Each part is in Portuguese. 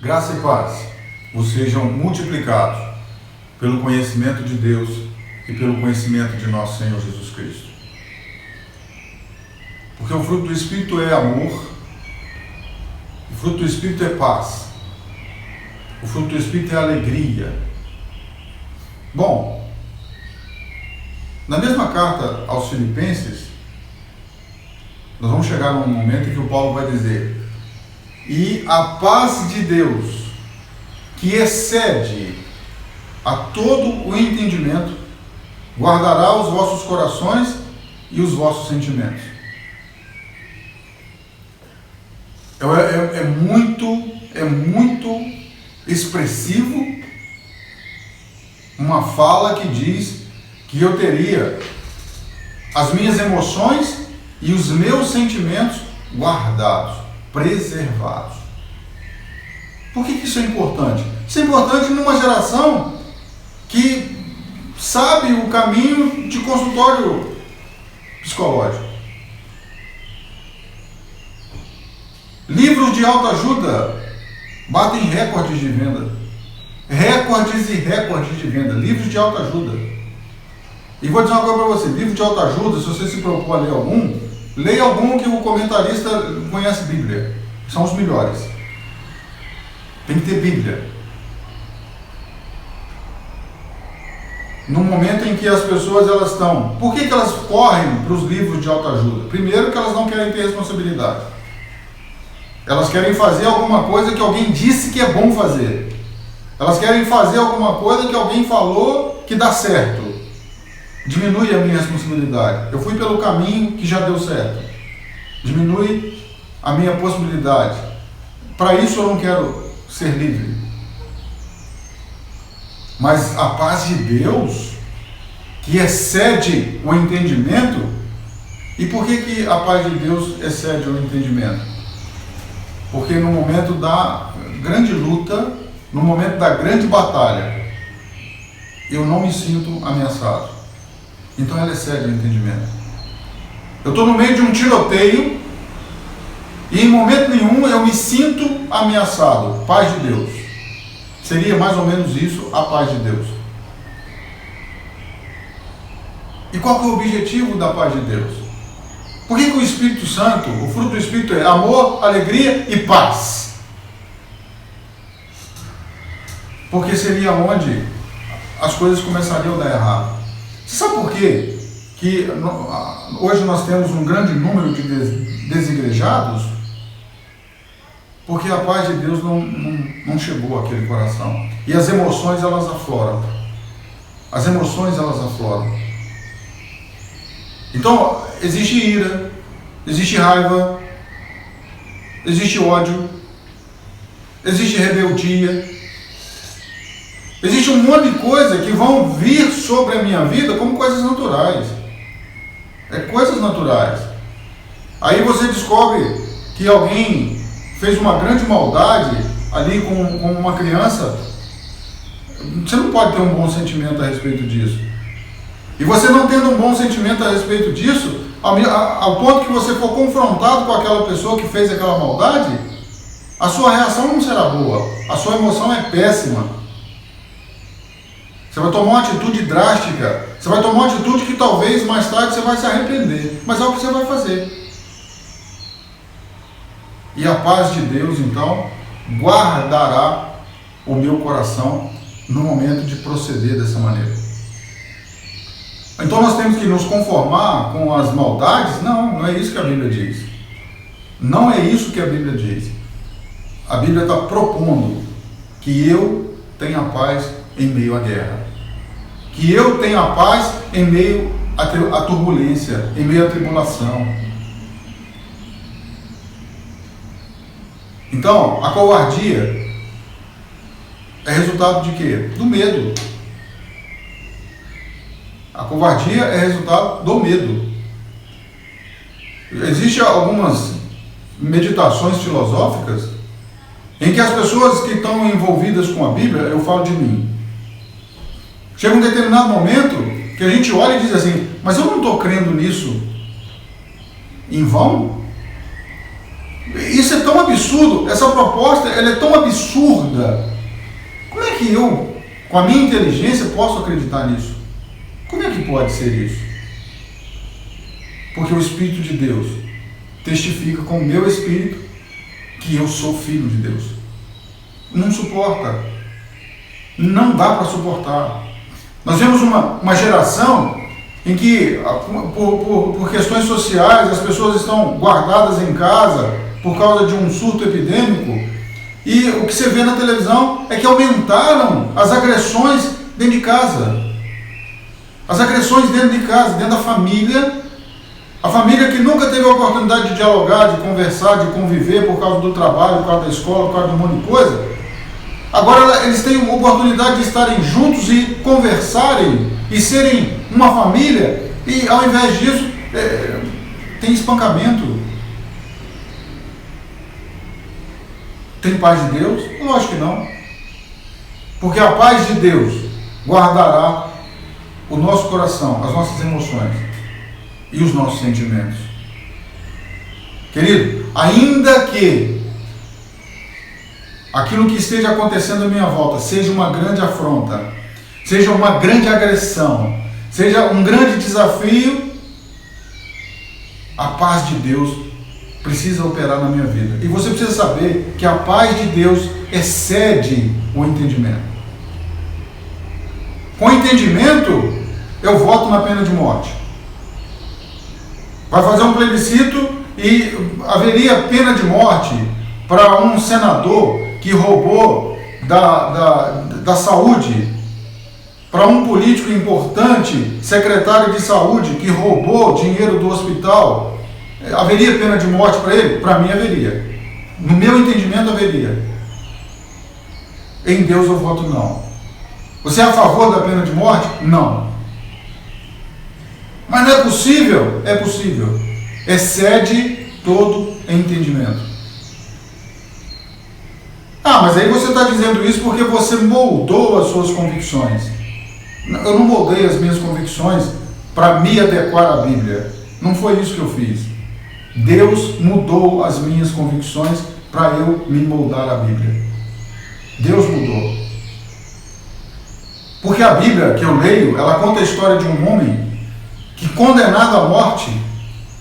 Graça e paz vos sejam multiplicados pelo conhecimento de Deus e pelo conhecimento de nosso Senhor Jesus Cristo. Porque o fruto do Espírito é amor, o fruto do Espírito é paz, o fruto do Espírito é alegria. Bom, na mesma carta aos Filipenses, nós vamos chegar num momento em que o Paulo vai dizer: e a paz de Deus, que excede a todo o entendimento, guardará os vossos corações e os vossos sentimentos. É muito expressivo uma fala que diz que eu teria as minhas emoções e os meus sentimentos guardados, preservados. Por que isso é importante? Isso é importante numa geração que sabe o caminho de consultório psicológico. Livros de autoajuda batem recordes de venda. Recordes e recordes de venda. Livros de autoajuda. E vou dizer uma coisa para você. Livro de autoajuda, se você se propor a ler algum, leia algum que o comentarista conhece Bíblia. São os melhores. Tem que ter Bíblia. No momento em que as pessoas elas estão... Por que elas correm para os livros de autoajuda? Primeiro que elas não querem ter responsabilidade. Elas querem fazer alguma coisa que alguém disse que é bom fazer. Elas querem fazer alguma coisa que alguém falou que dá certo. Diminui a minha responsabilidade. Eu fui pelo caminho que já deu certo. Diminui a minha possibilidade. Para isso eu não quero ser livre. Mas a paz de Deus, que excede o entendimento. E por que a paz de Deus excede o entendimento? Porque no momento da grande luta, no momento da grande batalha, eu não me sinto ameaçado. Então ela excede o entendimento. Eu estou no meio de um tiroteio e em momento nenhum eu me sinto ameaçado. Paz de Deus. Seria mais ou menos isso a paz de Deus. E qual que é o objetivo da paz de Deus? Por que o Espírito Santo, o fruto do Espírito é amor, alegria e paz? Porque seria onde as coisas começariam a dar errado. Você sabe por quê? Que hoje nós temos um grande número de desigrejados? Porque a paz de Deus não chegou àquele coração. E as emoções elas afloram. As emoções elas afloram. Então, existe ira, existe raiva, existe ódio, existe rebeldia, existe um monte de coisa que vão vir sobre a minha vida como coisas naturais. É coisas naturais. Aí você descobre que alguém fez uma grande maldade ali com uma criança. Você não pode ter um bom sentimento a respeito disso. E você não tendo um bom sentimento a respeito disso, ao ponto que você for confrontado com aquela pessoa que fez aquela maldade, a sua reação não será boa, a sua emoção é péssima. Você vai tomar uma atitude drástica, você vai tomar uma atitude que talvez mais tarde você vai se arrepender, mas é o que você vai fazer. E a paz de Deus, então, guardará o meu coração no momento de proceder dessa maneira. Então nós temos que nos conformar com as maldades? Não é isso que a Bíblia diz. Não é isso que a Bíblia diz. A Bíblia está propondo que eu tenha paz em meio à guerra. Que eu tenha paz em meio à turbulência, em meio à tribulação. Então, a covardia é resultado de quê? Do medo. A covardia é resultado do medo. Existem algumas meditações filosóficas em que as pessoas que estão envolvidas com a Bíblia, eu falo de mim, chega um determinado momento que a gente olha e diz assim: mas eu não estou crendo nisso em vão? isso é tão absurdo, essa proposta ela é tão absurda. Como é que eu, com a minha inteligência, posso acreditar nisso? Como é que pode ser isso? Porque o Espírito de Deus testifica com o meu Espírito que eu sou filho de Deus. Não suporta. Não dá para suportar. Nós vemos uma geração em que, por questões sociais, as pessoas estão guardadas em casa por causa de um surto epidêmico, e o que você vê na televisão é que aumentaram as agressões dentro de casa. As agressões dentro de casa, dentro da família. A família que nunca teve a oportunidade de dialogar, de conversar, de conviver por causa do trabalho, por causa da escola, por causa de um monte de coisa. Agora eles têm a oportunidade de estarem juntos e conversarem e serem uma família, e ao invés disso tem espancamento. Tem paz de Deus? Lógico que não. Porque a paz de Deus guardará o nosso coração, as nossas emoções e os nossos sentimentos. Querido, ainda que aquilo que esteja acontecendo à minha volta seja uma grande afronta, seja uma grande agressão, seja um grande desafio, a paz de Deus precisa operar na minha vida. E você precisa saber que a paz de Deus excede o entendimento. Com entendimento, eu voto na pena de morte. Vai fazer um plebiscito e haveria pena de morte para um senador que roubou da saúde, para um político importante, secretário de saúde, que roubou dinheiro do hospital. Haveria pena de morte para ele? Para mim haveria. No meu entendimento haveria. Em Deus eu voto não. Você é a favor da pena de morte? Não. Mas não é possível? É possível. Excede todo entendimento. Ah, mas aí você está dizendo isso porque você moldou as suas convicções. Eu não moldei as minhas convicções para me adequar à Bíblia. Não foi isso que eu fiz. Deus mudou as minhas convicções para eu me moldar à Bíblia. Deus mudou. Porque a Bíblia que eu leio, ela conta a história de um homem que, condenado à morte,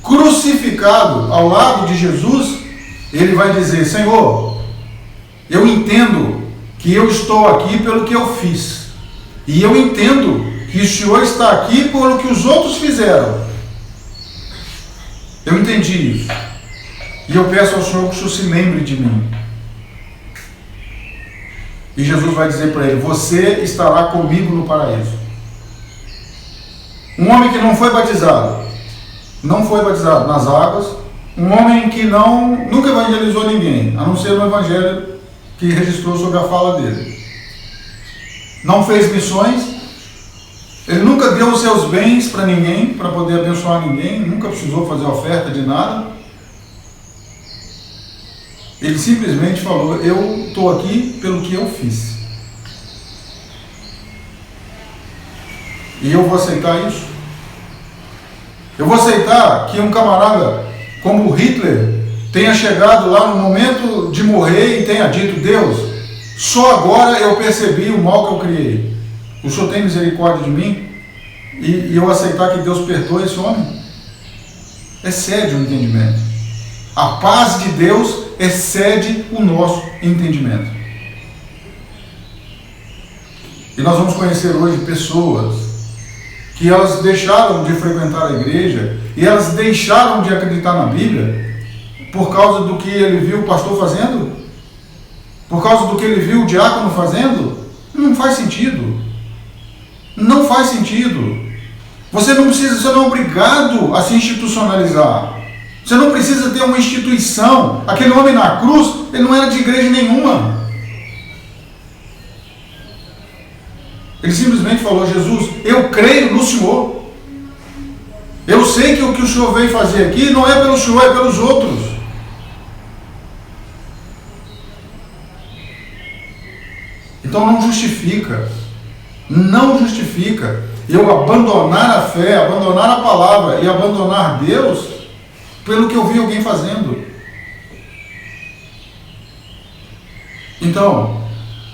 crucificado ao lado de Jesus, ele vai dizer: Senhor, eu entendo que eu estou aqui pelo que eu fiz, e eu entendo que o Senhor está aqui pelo que os outros fizeram. Eu entendi isso. E eu peço ao Senhor que o Senhor se lembre de mim. E Jesus vai dizer para ele: você estará comigo no paraíso. Um homem que não foi batizado nas águas, um homem que nunca evangelizou ninguém, a não ser no evangelho que registrou sobre a fala dele. Não fez missões, ele nunca deu os seus bens para ninguém, para poder abençoar ninguém, nunca precisou fazer oferta de nada. Ele simplesmente falou: eu estou aqui pelo que eu fiz. E eu vou aceitar isso? Eu vou aceitar que um camarada como Hitler tenha chegado lá no momento de morrer e tenha dito: Deus, só agora eu percebi o mal que eu criei. O Senhor tem misericórdia de mim? E eu aceitar que Deus perdoe esse homem? Excede o entendimento. A paz de Deus excede o nosso entendimento. E nós vamos conhecer hoje pessoas que elas deixaram de frequentar a igreja e elas deixaram de acreditar na Bíblia por causa do que ele viu o pastor fazendo, por causa do que ele viu o diácono fazendo. Não faz sentido. Não faz sentido. Você não é obrigado a se institucionalizar. Você não precisa ter uma instituição. Aquele homem na cruz, ele não era de igreja nenhuma. Ele simplesmente falou: Jesus, eu creio no Senhor. Eu sei que o que o Senhor veio fazer aqui não é pelo Senhor, é pelos outros. Então não justifica. Não justifica eu abandonar a fé, abandonar a palavra e abandonar Deus pelo que eu vi alguém fazendo. Então,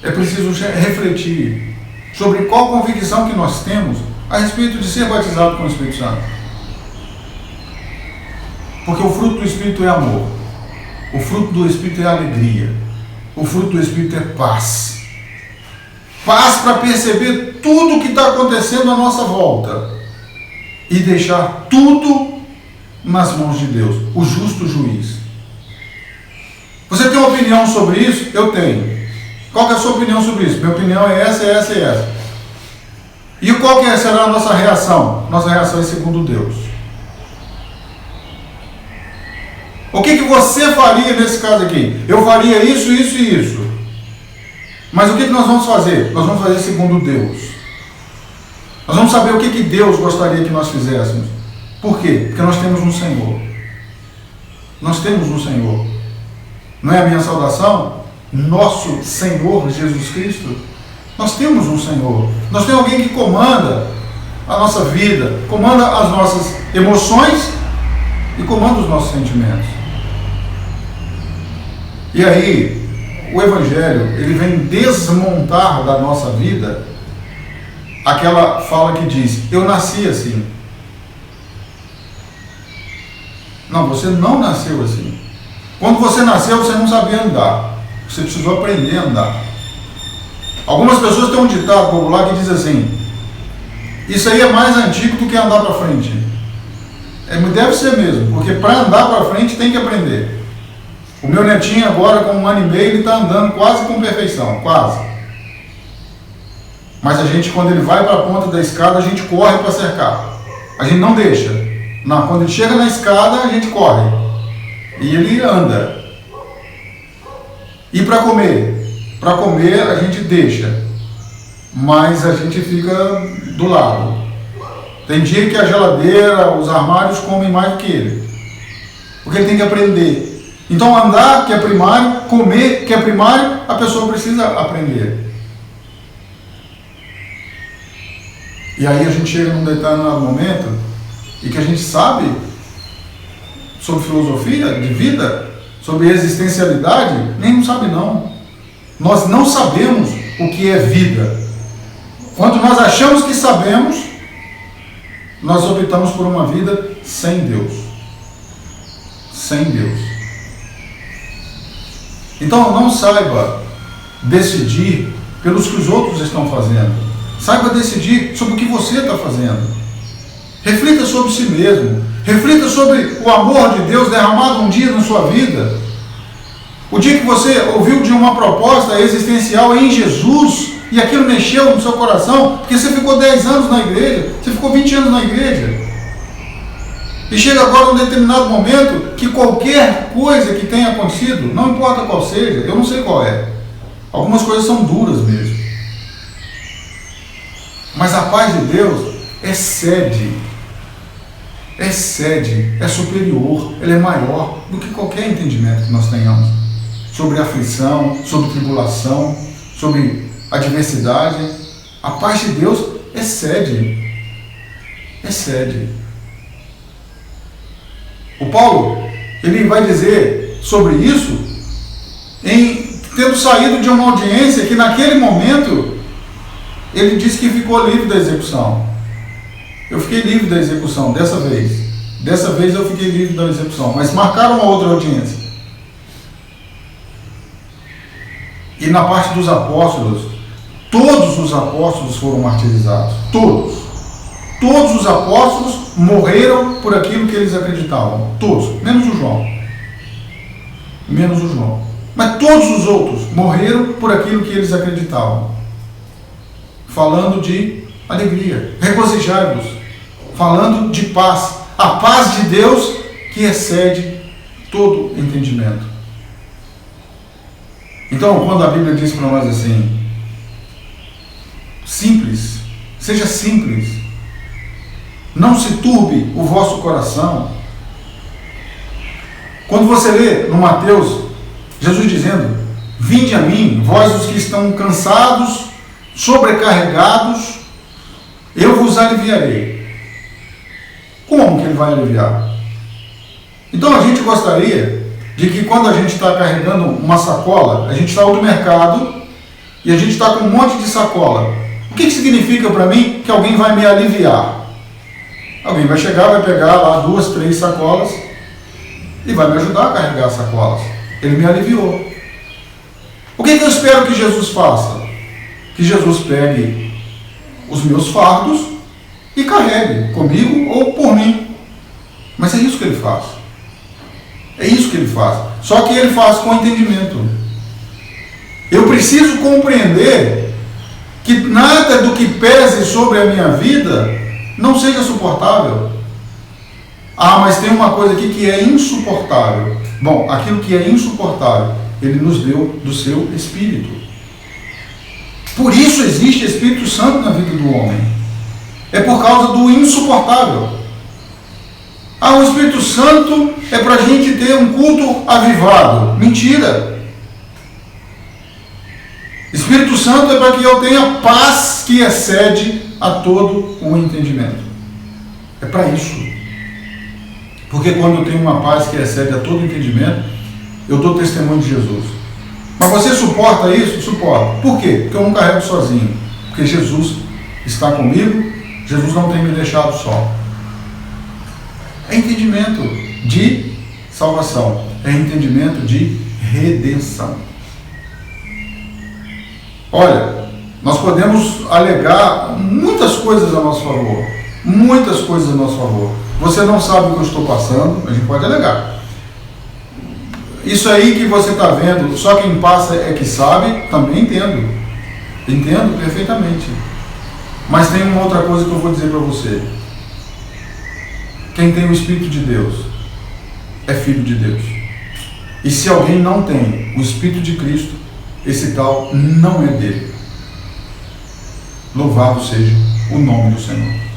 é preciso refletir sobre qual convicção que nós temos a respeito de ser batizado com o Espírito Santo. Porque o fruto do Espírito é amor, o fruto do Espírito é alegria, o fruto do Espírito é paz. Paz para perceber tudo o que está acontecendo à nossa volta e deixar tudo nas mãos de Deus, o justo juiz. Você tem uma opinião sobre isso? Eu tenho. Qual que é a sua opinião sobre isso? Minha opinião é essa, é essa e essa. E qual que será a nossa reação? Nossa reação é segundo Deus. O que você faria nesse caso aqui? Eu faria isso, isso e isso. Mas o que nós vamos fazer? Nós vamos fazer segundo Deus. Nós vamos saber o que Deus gostaria que nós fizéssemos. Por quê? Porque nós temos um Senhor. Nós temos um Senhor. Não é a minha saudação? Nosso Senhor Jesus Cristo. Nós temos um Senhor. Nós temos alguém que comanda a nossa vida, comanda as nossas emoções e comanda os nossos sentimentos. E aí, o Evangelho, ele vem desmontar da nossa vida aquela fala que diz: eu nasci assim. Não, você não nasceu assim. Quando você nasceu, você não sabia andar. Você precisou aprender a andar. Algumas pessoas têm um ditado popular que diz assim: isso aí é mais antigo do que andar para frente. Deve ser mesmo, porque para andar para frente tem que aprender. O meu netinho agora, com 1 ano e meio, ele está andando quase com perfeição, quase. Mas a gente, quando ele vai para a ponta da escada, a gente corre para cercar. A gente não deixa. Não, quando ele chega na escada, a gente corre. E ele anda. E para comer? Para comer a gente deixa. Mas a gente fica do lado. Tem dia que a geladeira, os armários comem mais do que ele. Porque ele tem que aprender. Então andar, que é primário, comer, que é primário, a pessoa precisa aprender. E aí a gente chega num determinado momento e que a gente sabe sobre filosofia de vida, sobre existencialidade, nem não sabe não. Nós não sabemos o que é vida. Quando nós achamos que sabemos, nós optamos por uma vida sem Deus. Sem Deus. Então não saiba decidir pelos que os outros estão fazendo. Saiba decidir sobre o que você está fazendo. Reflita sobre si mesmo. Reflita sobre o amor de Deus derramado um dia na sua vida. O dia que você ouviu de uma proposta existencial em Jesus e aquilo mexeu no seu coração, porque você ficou 10 anos na igreja, você ficou 20 anos na igreja. E chega agora um determinado momento que qualquer coisa que tenha acontecido, não importa qual seja, eu não sei qual é. Algumas coisas são duras mesmo. Mas a paz de Deus excede, é superior, ela é maior do que qualquer entendimento que nós tenhamos sobre aflição, sobre tribulação, sobre adversidade. A paz de Deus excede. O Paulo, ele vai dizer sobre isso tendo saído de uma audiência que naquele momento ele disse que ficou livre da execução. Eu fiquei livre da execução dessa vez. Dessa vez eu fiquei livre da execução, mas marcaram uma outra audiência. E na parte dos apóstolos, todos os apóstolos foram martirizados. Todos. Todos os apóstolos morreram por aquilo que eles acreditavam. Todos, menos o João. Menos o João. Mas todos os outros morreram por aquilo que eles acreditavam. Falando de alegria, regozijai-vos. Falando de paz. A paz de Deus que excede todo entendimento. Então, quando a Bíblia diz para nós assim: simples, seja simples. Não se turbe o vosso coração. Quando você lê no Mateus, Jesus dizendo: vinde a mim, vós os que estão cansados, sobrecarregados, eu vos aliviarei. Como que ele vai aliviar? Então a gente gostaria de que quando a gente está carregando uma sacola, a gente saiu do mercado e a gente está com um monte de sacola. O que significa para mim? Que alguém vai me aliviar. Alguém vai chegar, vai pegar lá 2, 3 sacolas e vai me ajudar a carregar as sacolas. Ele me aliviou. O que eu espero que Jesus faça? Que Jesus pegue os meus fardos e carregue comigo ou por mim. Mas é isso que ele faz. É isso que ele faz. Só que ele faz com entendimento. Eu preciso compreender que nada do que pese sobre a minha vida não seja suportável. Ah, mas tem uma coisa aqui que é insuportável. Bom, aquilo que é insuportável, ele nos deu do seu Espírito. Por isso existe Espírito Santo na vida do homem. É por causa do insuportável. Ah, o Espírito Santo é para a gente ter um culto avivado. Mentira! Espírito Santo é para que eu tenha paz que excede a todo o entendimento. É para isso. Porque quando eu tenho uma paz que excede a todo o entendimento, eu dou testemunho de Jesus. Mas você suporta isso? Suporta. Por quê? Porque eu não carrego sozinho. Porque Jesus está comigo, Jesus não tem me deixado só. É entendimento de salvação. É entendimento de redenção. Olha, nós podemos alegar muitas coisas a nosso favor. Muitas coisas a nosso favor. Você não sabe o que eu estou passando, a gente pode alegar. Isso aí que você está vendo, só quem passa é que sabe, também entendo. Entendo perfeitamente. Mas tem uma outra coisa que eu vou dizer para você. Quem tem o Espírito de Deus é filho de Deus. E se alguém não tem o Espírito de Cristo, esse tal não é dele. Louvado seja o nome do Senhor.